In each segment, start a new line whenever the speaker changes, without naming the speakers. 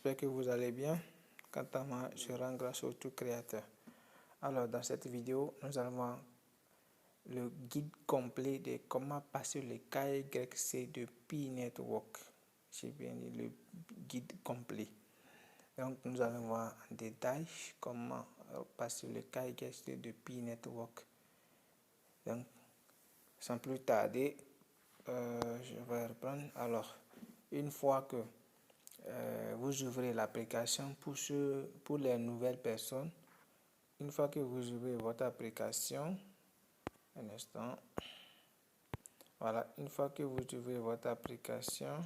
j'espère que vous allez bien. Quant à moi, je rends grâce au tout créateur. Alors, dans cette vidéo, nous allons voir le guide complet de comment passer le KYC de Pi Network. J'ai bien dit le guide complet. Donc, nous allons voir en détail comment passer le KYC de Pi Network. Donc, sans plus tarder, je vais reprendre. Alors, une fois que vous ouvrez l'application pour les nouvelles personnes, une fois que vous ouvrez votre application, un instant, voilà, une fois que vous ouvrez votre application,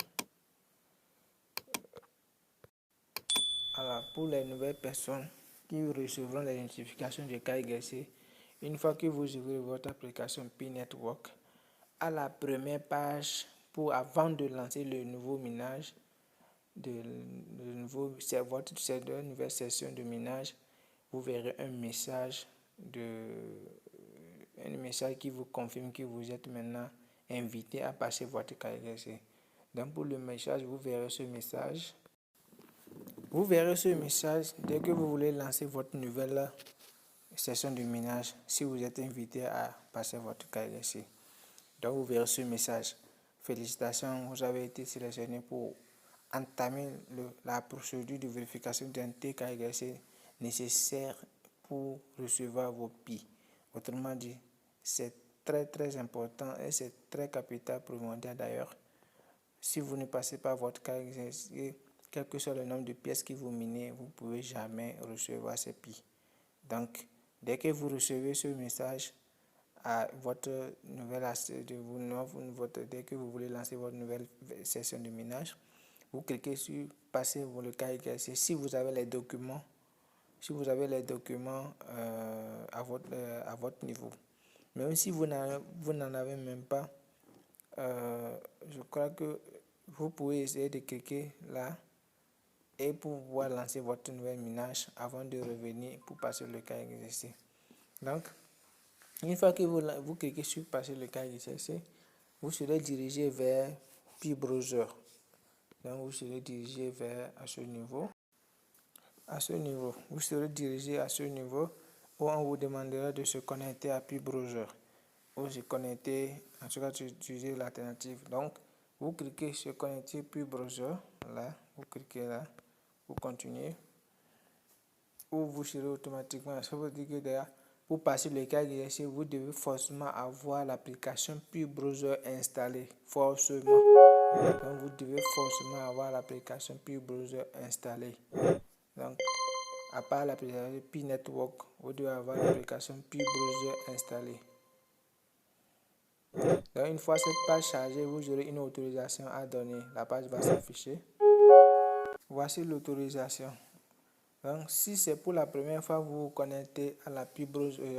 alors pour les nouvelles personnes qui recevront les notifications de KYC, une fois que vous ouvrez votre application Pi Network, à la première page, avant de lancer le nouveau minage, c'est une nouvelle session de minage, vous verrez un message qui vous confirme que vous êtes maintenant invité à passer votre KYC. Donc pour le message, vous verrez ce message. Vous verrez ce message dès que vous voulez lancer votre nouvelle session de minage, si vous êtes invité à passer votre KYC. Donc vous verrez ce message. Félicitations, vous avez été sélectionné pour entamer la procédure de vérification d'identité KYC nécessaire pour recevoir vos PI. Autrement dit, c'est très important et c'est très capital primordial d'ailleurs. Si vous ne passez pas votre KYC, quel que soit le nombre de pièces que vous minez, vous ne pouvez jamais recevoir ces PI. Donc, dès que vous recevez ce message, à votre nouvelle dès que vous voulez lancer votre nouvelle session de minage, vous cliquez sur passer le KYC si vous avez les documents, à votre niveau. Même si vous n'en avez même pas, je crois que vous pouvez essayer de cliquer là et pour pouvoir lancer votre nouvelle minage avant de revenir pour passer le KYC. Donc, une fois que vous cliquez sur passer le KYC, vous serez dirigé vers Pi Browser. Donc, vous serez dirigé vers vous serez dirigé à ce niveau où on vous demandera de se connecter à Pi Browser ou se connecter, en tout cas, utiliser l'alternative. Donc, vous cliquez sur connecter Pi Browser, là, vous cliquez là, vous continuez, ou vous serez automatiquement, ça veut dire que d'ailleurs, pour passer le KYC, vous devez forcément avoir l'application Pi Browser installée, forcément. Donc, vous devez forcément avoir l'application Pi Browser installée. Donc, à part l'application Pi Network, vous devez avoir l'application Pi Browser installée. Donc, une fois cette page chargée, vous aurez une autorisation à donner. La page va s'afficher. Voici l'autorisation. Donc, si c'est pour la première fois que vous vous connectez à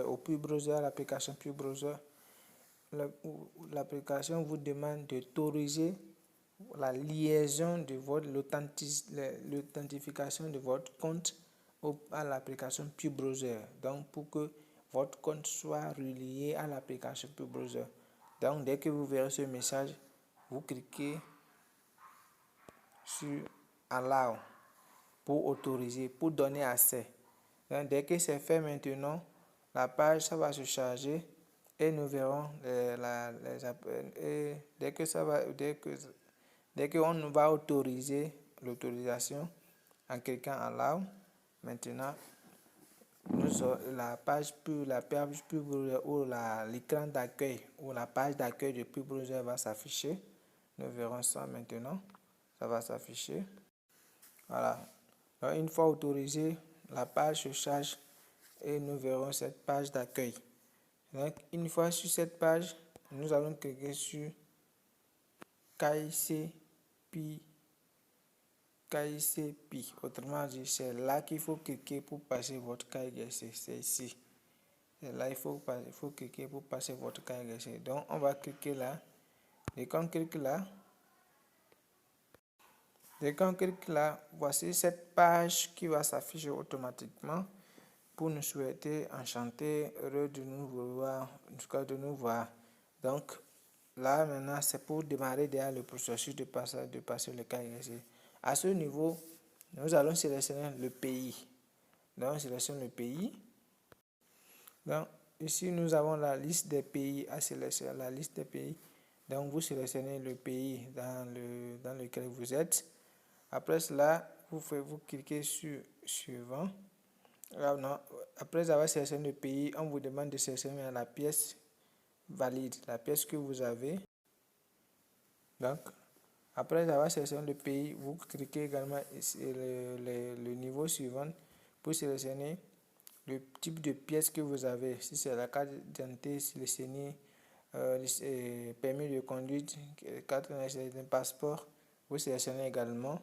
au Pi Browser, à l'application Pi Browser, l'application vous demande d'autoriser la liaison de l'authentification de votre compte à l'application Pi Browser. Donc, pour que votre compte soit relié à l'application Pi Browser. Donc, dès que vous verrez ce message, vous cliquez sur Allow pour autoriser, pour donner accès. Donc, dès que c'est fait maintenant, la page ça va se charger et nous verrons dès qu'on va autoriser l'autorisation en cliquant Allow, maintenant la page ou l'écran d'accueil ou la page d'accueil de Pi Browser va s'afficher. Nous verrons ça maintenant. Ça va s'afficher. Voilà. Donc, une fois autorisé, la page se charge et nous verrons cette page d'accueil. Donc, une fois sur cette page, nous allons cliquer sur KYC Pi. Autrement dit, c'est là qu'il faut cliquer pour passer votre KYC. C'est ici. C'est là il faut cliquer pour passer votre KYC. Donc, on va cliquer là. Et quand on clique là, voici cette page qui va s'afficher automatiquement pour nous souhaiter enchanté, heureux de nous voir, en tout cas de nous voir. Donc, là maintenant, c'est pour démarrer déjà le processus de passer le KYC. À ce niveau, Nous allons sélectionner le pays. Donc, on sélectionne le pays. Donc, ici, nous avons la liste des pays à sélectionner. La liste des pays. Donc, vous sélectionnez le pays dans lequel vous êtes. Après cela, vous cliquez sur suivant. Non, après avoir sélectionné le pays, on vous demande de sélectionner la pièce valide, la pièce que vous avez. Donc, après avoir sélectionné le pays, vous cliquez également sur le niveau suivant pour sélectionner le type de pièce que vous avez. Si c'est la carte d'identité, si le CENI, permis de conduite, carte d'un passeport, vous sélectionnez également.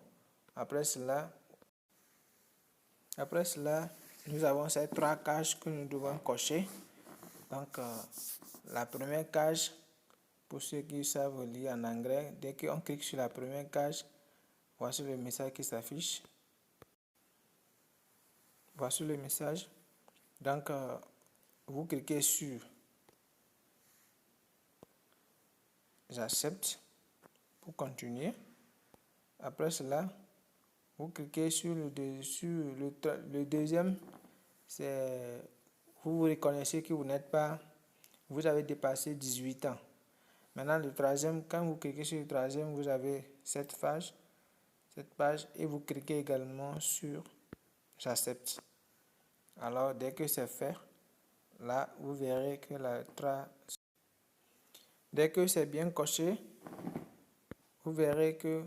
Après cela, nous avons ces 3 cases que nous devons cocher. Donc, la première case, pour ceux qui savent lire en anglais, dès qu'on clique sur la première case, voici le message qui s'affiche. Voici le message. Donc, vous cliquez sur j'accepte pour continuer. Après cela, vous cliquez sur le deuxième. C'est vous reconnaissez que vous n'êtes pas, vous avez dépassé 18 ans. Maintenant, le troisième, quand vous cliquez sur le troisième, vous avez cette page et vous cliquez également sur j'accepte. Alors, dès que c'est fait, là, vous verrez que dès que c'est bien coché, vous verrez que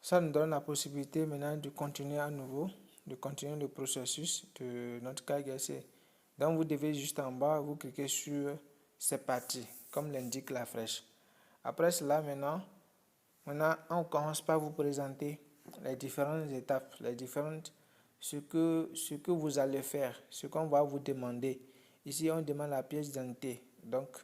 ça nous donne la possibilité maintenant de continuer à nouveau, de continuer le processus de notre KYC. Donc, vous devez juste en bas, vous cliquez sur c'est parti, comme l'indique la flèche. Après cela, maintenant, on commence par vous présenter les différentes étapes, ce que vous allez faire, ce qu'on va vous demander. Ici, on demande la pièce d'identité. Donc,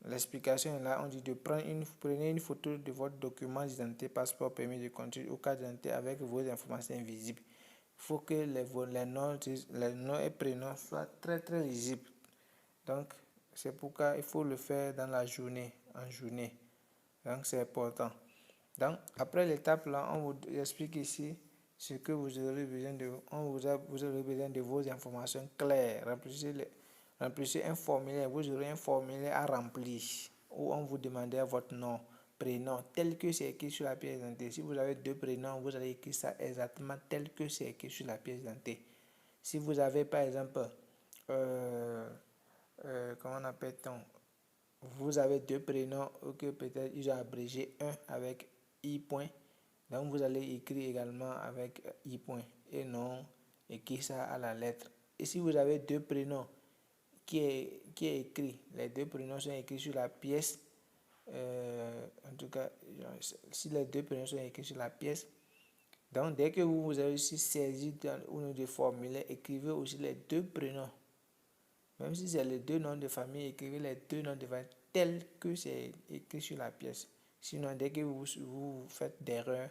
l'explication est là, on dit de prenez une photo de votre document d'identité, passeport, permis de conduire ou carte d'identité avec vos informations invisibles. Il faut que les noms et prénoms soient très très lisibles. Donc, c'est pourquoi il faut le faire dans la journée, en journée. Donc, c'est important. Donc, après l'étape là, on vous explique ici ce que vous aurez besoin de. Vous aurez besoin de vos informations claires. Remplissez un formulaire. Vous aurez un formulaire à remplir où on vous demandera votre nom, prénom, tel que c'est écrit sur la pièce d'identité. Si vous avez 2 prénoms, vous allez écrire ça exactement tel que c'est écrit sur la pièce d'identité. Si vous avez par exemple, comment on appelle-t-on? Vous avez 2 prénoms, que peut-être ils ont abrégé un avec I point. Donc vous allez écrire également avec I point et non écrire ça à la lettre. Et si vous avez 2 prénoms qui est écrit, les 2 prénoms sont écrits sur la pièce, en tout cas, si les 2 prénoms sont écrits sur la pièce, donc dès que vous avez aussi saisi dans une des formulaires, écrivez aussi les 2 prénoms. Même si c'est les 2 noms de famille, écrivez les 2 noms de famille tels que c'est écrit sur la pièce. Sinon, dès que vous faites d'erreur,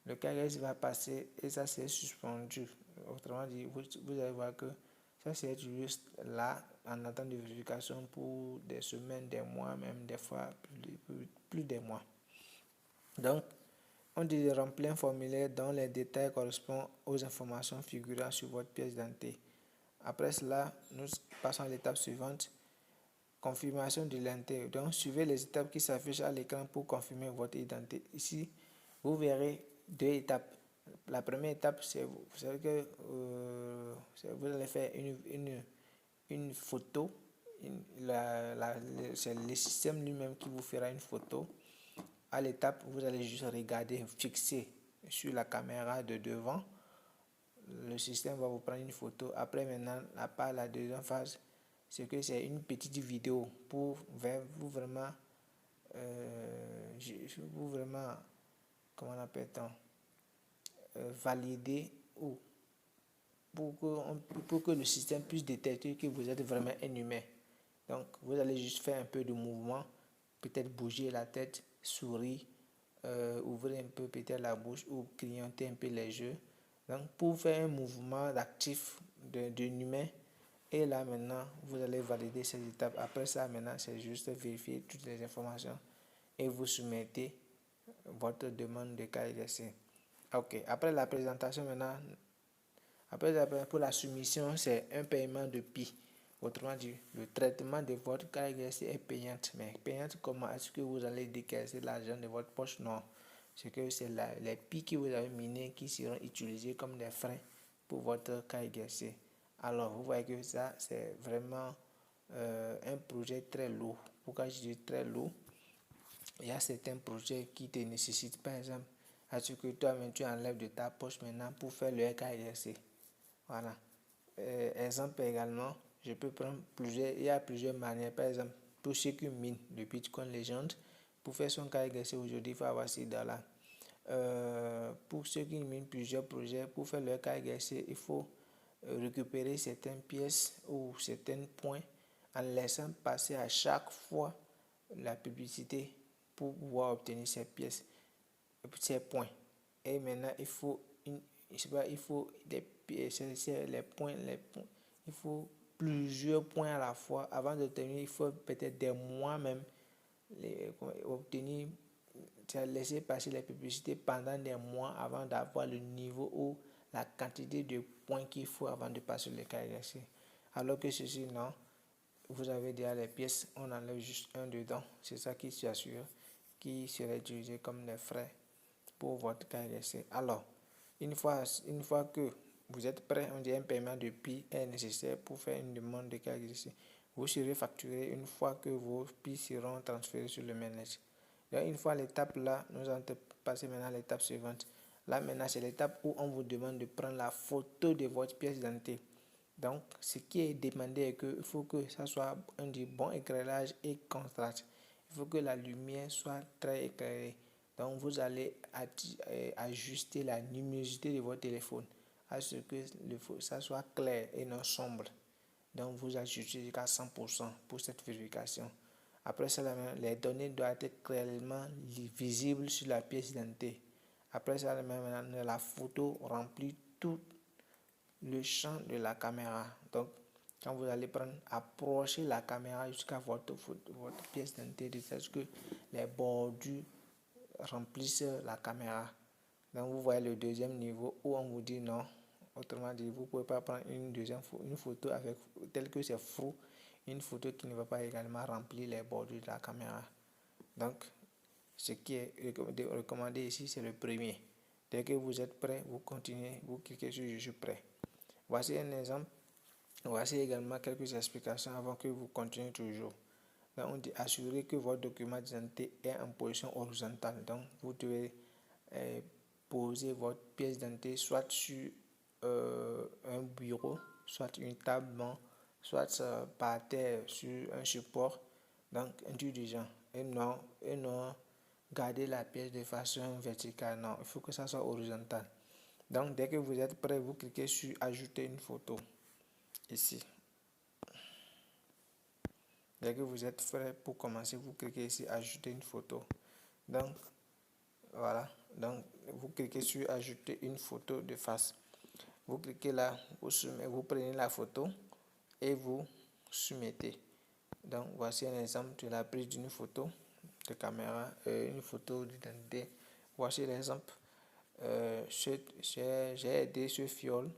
le KYC va passer et ça c'est suspendu. Autrement dit, vous allez voir que ça c'est juste là en attente de vérification pour des semaines, des mois, même des fois plus des mois. Donc, on dit de remplir un formulaire dont les détails correspondent aux informations figurant sur votre pièce d'identité. Après cela, nous passons à l'étape suivante, confirmation de l'identité. Donc, suivez les étapes qui s'affichent à l'écran pour confirmer votre identité. Ici, vous verrez 2 étapes. La première étape, c'est que vous allez faire une photo. C'est le système lui-même qui vous fera une photo. À l'étape, vous allez juste regarder, fixer sur la caméra de devant. Le système va vous prendre une photo. Après, maintenant, la deuxième phase, c'est que c'est une petite vidéo pour vous vraiment, comment on appelle-t-on, valider ou pour que le système puisse détecter que vous êtes vraiment un humain. Donc, vous allez juste faire un peu de mouvement, peut-être bouger la tête, sourire, ouvrir un peu peut-être la bouche ou clignoter un peu les yeux. Donc, pour faire un mouvement actif d'un humain, et là maintenant, vous allez valider ces étapes. Après ça, maintenant, c'est juste vérifier toutes les informations et vous soumettez votre demande de KYC. Ok, après la présentation maintenant, pour la soumission, c'est un paiement de PI. Autrement dit, le traitement de votre carte grise est payante. Mais payante comment? Est-ce que vous allez décaisser l'argent de votre poche? Non. C'est que c'est les PI que vous avez minés qui seront utilisés comme des frais pour votre carte grise. Alors, vous voyez que ça, c'est vraiment un projet très lourd. Pourquoi je dis très lourd? Il y a certains projets qui te nécessitent, par exemple, à ce que toi-même tu enlèves de ta poche maintenant pour faire le RKRC. Voilà. Exemple également, je peux prendre il y a plusieurs manières. Par exemple, pour ceux qui minent le Bitcoin Legend, pour faire son KYC aujourd'hui, il faut avoir $6. Pour ceux qui minent plusieurs projets, pour faire leur KYC, il faut récupérer certaines pièces ou certains points en laissant passer à chaque fois la publicité pour pouvoir obtenir ces pièces, ces points. Et maintenant, il faut je sais pas, il faut des pièces, les points, il faut plusieurs points à la fois. Avant d'obtenir, il faut peut-être des mois même obtenir, laisser passer les publicités pendant des mois avant d'avoir le niveau ou la quantité de points qu'il faut avant de passer le KYC. Alors que ceci, non, vous avez déjà les pièces, on enlève juste un dedans. C'est ça qui s'assure, qui serait utilisé comme des frais pour votre KYC. Alors, une fois que vous êtes prêt, on dit un paiement de PI est nécessaire pour faire une demande de KYC. Vous serez facturé une fois que vos PI seront transférés sur le mainnet. Donc, une fois l'étape là, nous allons passer maintenant à l'étape suivante. Là, maintenant, c'est l'étape où on vous demande de prendre la photo de votre pièce d'identité. Donc, ce qui est demandé est qu'il faut que ça soit un bon éclairage et contraste. Il faut que la lumière soit très éclairée. Donc, vous allez ajuster la luminosité de votre téléphone à ce que ça soit clair et non sombre. Donc, vous ajustez jusqu'à 100% pour cette vérification. Après cela, les données doivent être clairement visibles sur la pièce d'identité. Après ça, la photo remplit tout le champ de la caméra. Donc, quand vous allez approcher la caméra jusqu'à votre pièce d'identité, de sorte que les bordures remplissent la caméra. Donc, vous voyez le deuxième niveau où on vous dit non. Autrement dit, vous ne pouvez pas prendre une photo avec, telle que c'est flou, une photo qui ne va pas également remplir les bordures de la caméra. Donc, ce qui est recommandé ici, c'est le premier. Dès que vous êtes prêt, vous continuez, vous cliquez sur je suis prêt. Voici un exemple. Voici également quelques explications avant que vous continuez toujours. Donc, on dit assurer que votre document d'identité est en position horizontale. Donc, vous devez poser votre pièce d'identité soit sur un bureau, soit une table, soit par terre sur un support. Donc, un truc du genre. Et non garder la pièce de façon verticale. Non, il faut que ça soit horizontal. Donc, dès que vous êtes prêt, vous cliquez sur ajouter une photo. Ici. Dès que vous êtes prêt pour commencer, vous cliquez ici ajouter une photo. Donc, voilà. Donc, vous cliquez sur ajouter une photo de face. Vous cliquez là, vous prenez la photo et vous soumettez. Donc, voici un exemple de la prise d'une photo de caméra, une photo d'identité. Voici l'exemple. J'ai aidé ce fiole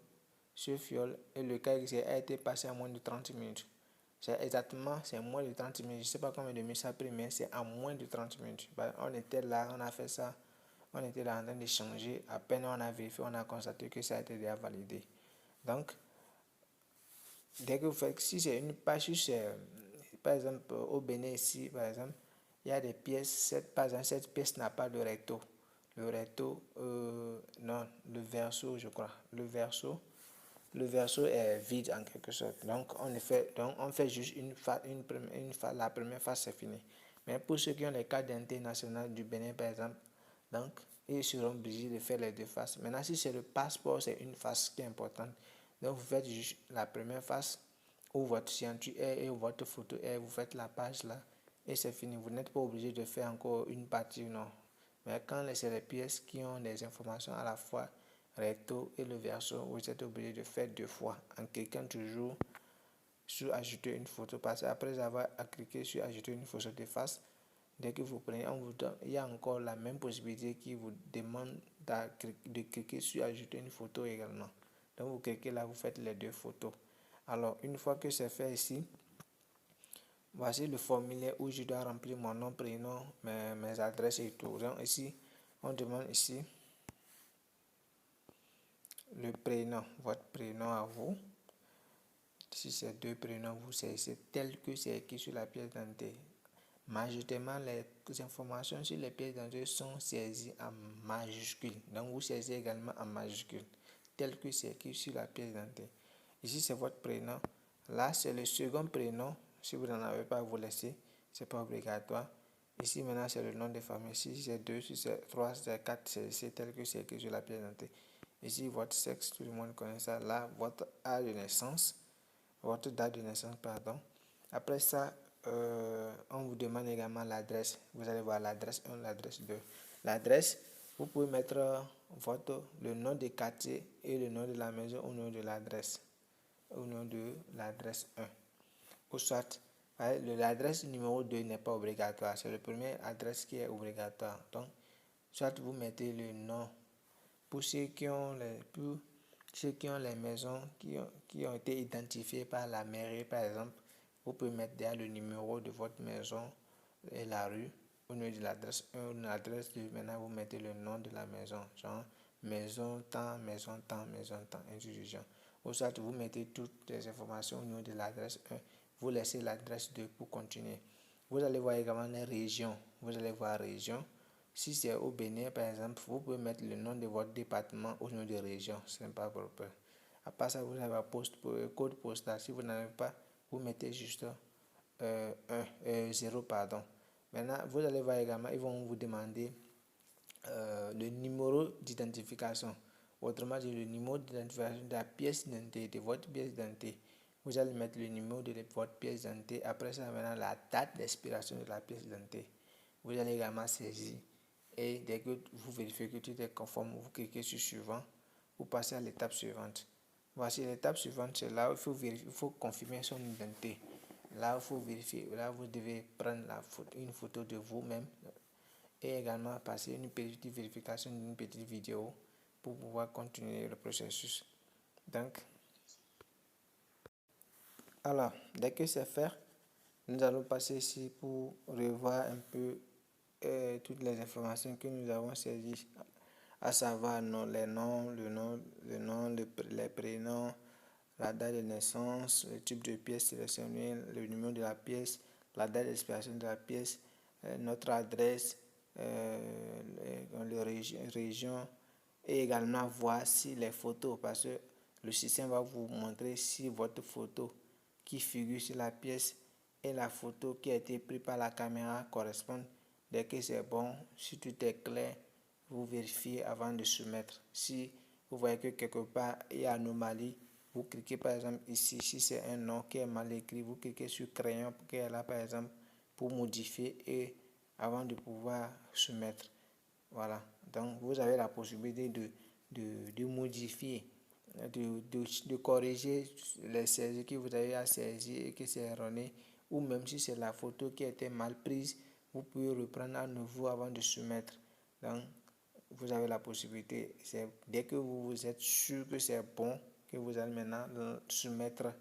et le cas a été passé en moins de 30 minutes. C'est moins de 30 minutes. Je ne sais pas combien de minutes ça a pris, mais c'est en moins de 30 minutes. On était là, on a fait ça, on était là en train d'échanger. À peine on a vérifié, on a constaté que ça a été déjà validé. Donc, dès que vous faites, si c'est une page, par exemple au Bénin ici, par exemple, il y a des pièces, par exemple, cette pièce n'a pas de recto. Le recto, non, le verso, je crois. Le verso est vide en quelque sorte. Donc, on fait juste la première phase, c'est fini. Mais pour ceux qui ont les cartes d'identité nationale du Bénin, par exemple, donc, ils seront obligés de faire les deux phases. Maintenant, si c'est le passeport, c'est une phase qui est importante. Donc, vous faites juste la première phase où votre signature est et où votre photo est. Vous faites la page là et c'est fini. Vous n'êtes pas obligé de faire encore une partie, non. Mais quand c'est les pièces qui ont des informations à la fois recto et le verso, vous êtes obligé de faire deux fois en cliquant toujours sur ajouter une photo. Parce qu'après avoir cliqué sur ajouter une photo de face, dès que vous prenez, il y a encore la même possibilité qui vous demande de cliquer sur ajouter une photo également. Donc vous cliquez là, vous faites les 2 photos. Alors une fois que c'est fait ici, voici le formulaire où je dois remplir mon nom, prénom, mes adresses et tout. Donc ici, on demande ici le prénom, votre prénom à vous. Si c'est 2 prénoms, vous saisissez tel que c'est écrit sur la pièce d'identité. Majoritairement, les informations sur les pièces d'identité sont saisies en majuscule. Donc, vous saisissez également en majuscule, tel que c'est écrit sur la pièce d'identité. Ici, c'est votre prénom. Là, c'est le second prénom. Si vous n'en avez pas, vous laissez. Ce n'est pas obligatoire. Ici, maintenant, c'est le nom de famille. Si c'est 2, si c'est 3, si c'est 4, c'est tel que c'est écrit sur la pièce d'identité. Ici, votre sexe, tout le monde connaît ça. Là, votre âge de naissance. Votre date de naissance, pardon. Après ça, on vous demande également l'adresse. Vous allez voir l'adresse 1, l'adresse 2. L'adresse, vous pouvez mettre le nom du quartier et le nom de la maison au nom de l'adresse. Au nom de l'adresse 1. Ou soit, l'adresse numéro 2 n'est pas obligatoire. C'est le premier adresse qui est obligatoire. Donc, soit vous mettez le nom. Pour ceux qui ont les maisons qui ont été identifiées par la mairie, par exemple, vous pouvez mettre derrière le numéro de votre maison et la rue, au niveau de l'adresse 1, l'adresse 2. Maintenant, vous mettez le nom de la maison, genre maison temps, maison temps, maison temps, ainsi de suite. Ou soit vous mettez toutes les informations au niveau de l'adresse 1, vous laissez l'adresse 2 pour continuer. Vous allez voir également les régions. Vous allez voir région. Si c'est au Bénin, par exemple, vous pouvez mettre le nom de votre département au nom de région. Ce n'est pas propre. À part ça, vous avez un code postal. Si vous n'avez pas, vous mettez juste 0, pardon. Maintenant, vous allez voir également, ils vont vous demander le numéro d'identification. Autrement dit, le numéro d'identification de la pièce d'identité, de votre pièce d'identité. Vous allez mettre le numéro de votre pièce d'identité. Après ça, maintenant, la date d'expiration de la pièce d'identité. Vous allez également saisir. Et dès que vous vérifiez que tout est conforme, vous cliquez sur suivant. Vous passez à l'étape suivante. Voici l'étape suivante, c'est là où il faut confirmer son identité. Là, il faut vérifier. Là, vous devez prendre une photo de vous-même et également passer une petite vérification d'une petite vidéo pour pouvoir continuer le processus. Donc, alors, dès que c'est fait, nous allons passer ici pour revoir un peu toutes les informations que nous avons saisies, à savoir les prénoms, la date de naissance, le type de pièce sélectionnée, le numéro de la pièce, la date d'expiration de la pièce, notre adresse, les régions, et également voir si les photos, parce que le système va vous montrer si votre photo qui figure sur la pièce et la photo qui a été prise par la caméra correspondent. Dès que c'est bon, si tout est clair, vous vérifiez avant de soumettre. Si vous voyez que quelque part il y a anomalie, vous cliquez par exemple ici, si c'est un nom qui est mal écrit, vous cliquez sur crayon qui est là par exemple pour modifier et avant de pouvoir soumettre. Voilà, donc vous avez la possibilité de modifier, de corriger les saisies que vous avez à saisir et que c'est erroné, ou même si c'est la photo qui a été mal prise, vous pouvez reprendre à nouveau avant de soumettre. Donc, vous avez la possibilité, dès que vous êtes sûr que c'est bon, que vous allez maintenant soumettre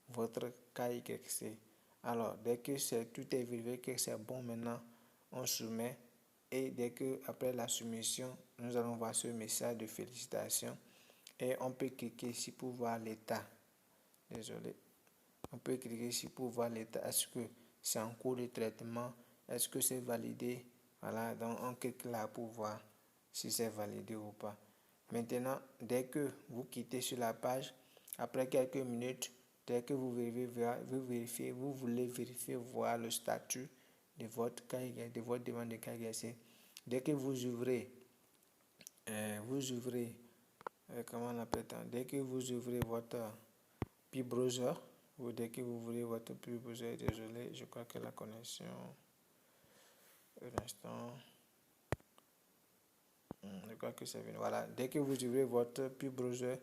votre KYC. Alors, dès que tout est vérifié que c'est bon, maintenant, on soumet. Et dès que, après la soumission, nous allons voir ce message de félicitations. Et on peut cliquer ici pour voir l'état. Désolé. On peut cliquer ici pour voir l'état. Est-ce que c'est en cours de traitement? Est-ce que c'est validé? Voilà, donc on clique là pour voir si c'est validé ou pas. Maintenant, dès que vous quittez sur la page, après quelques minutes, dès que vous voulez vérifier, voir le statut de votre demande de KYC. Dès que vous ouvrez, comment on appelle ça? Dès que vous ouvrez votre browser, ou dès que vous ouvrez votre browser, désolé, je crois que la connexion, un instant, je crois que c'est venu. Voilà, dès que vous ouvrez votre browser,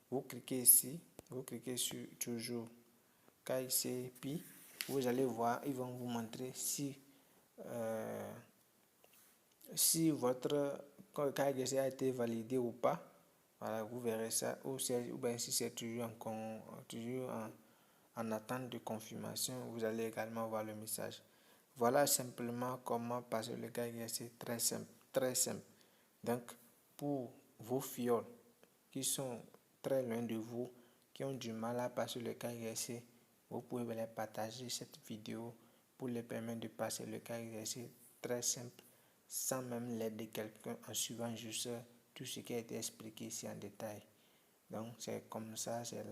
vous cliquez ici, vous cliquez sur toujours KYC, vous allez voir, ils vont vous montrer si votre quand le KYC a été validé ou pas. Voilà, vous verrez ça. Ou bien si c'est toujours en attente de confirmation, vous allez également voir le message. Voilà simplement comment passer le KYC, très simple, très simple. Donc, pour vos fioles qui sont très loin de vous, qui ont du mal à passer le KYC, vous pouvez les partager cette vidéo pour les permettre de passer le KYC très simple, sans même l'aide de quelqu'un, en suivant juste tout ce qui a été expliqué ici en détail. Donc c'est comme ça, c'est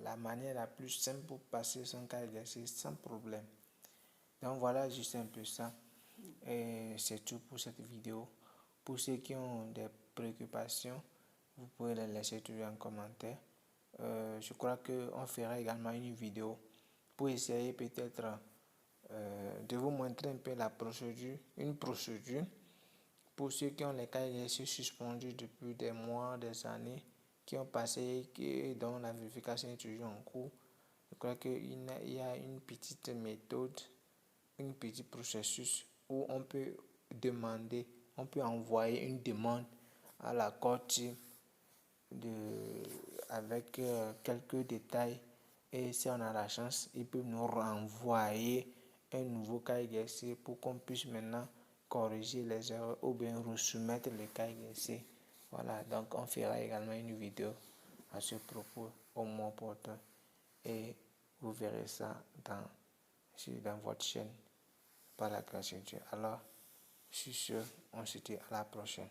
la manière la plus simple pour passer son KYC sans problème. Donc voilà juste un peu ça. Et c'est tout pour cette vidéo. Pour ceux qui ont des préoccupations, vous pouvez les laisser toujours en commentaire. Je crois qu'on fera également une vidéo pour essayer peut-être de vous montrer un peu la procédure, une procédure pour ceux qui ont les KYC suspendus depuis des mois, des années, qui ont passé et dont la vérification est toujours en cours. Je crois qu'il y a une petite méthode, un petit processus où on peut demander, on peut envoyer une demande à la Cour avec quelques détails, et si on a la chance, il peut nous renvoyer un nouveau KYC pour qu'on puisse maintenant corriger les erreurs ou bien resoumettre le KYC. Voilà, donc on fera également une vidéo à ce propos au moins opportun, et vous verrez ça dans votre chaîne par la grâce de Dieu. Alors, je suis sûr, on se dit à la prochaine.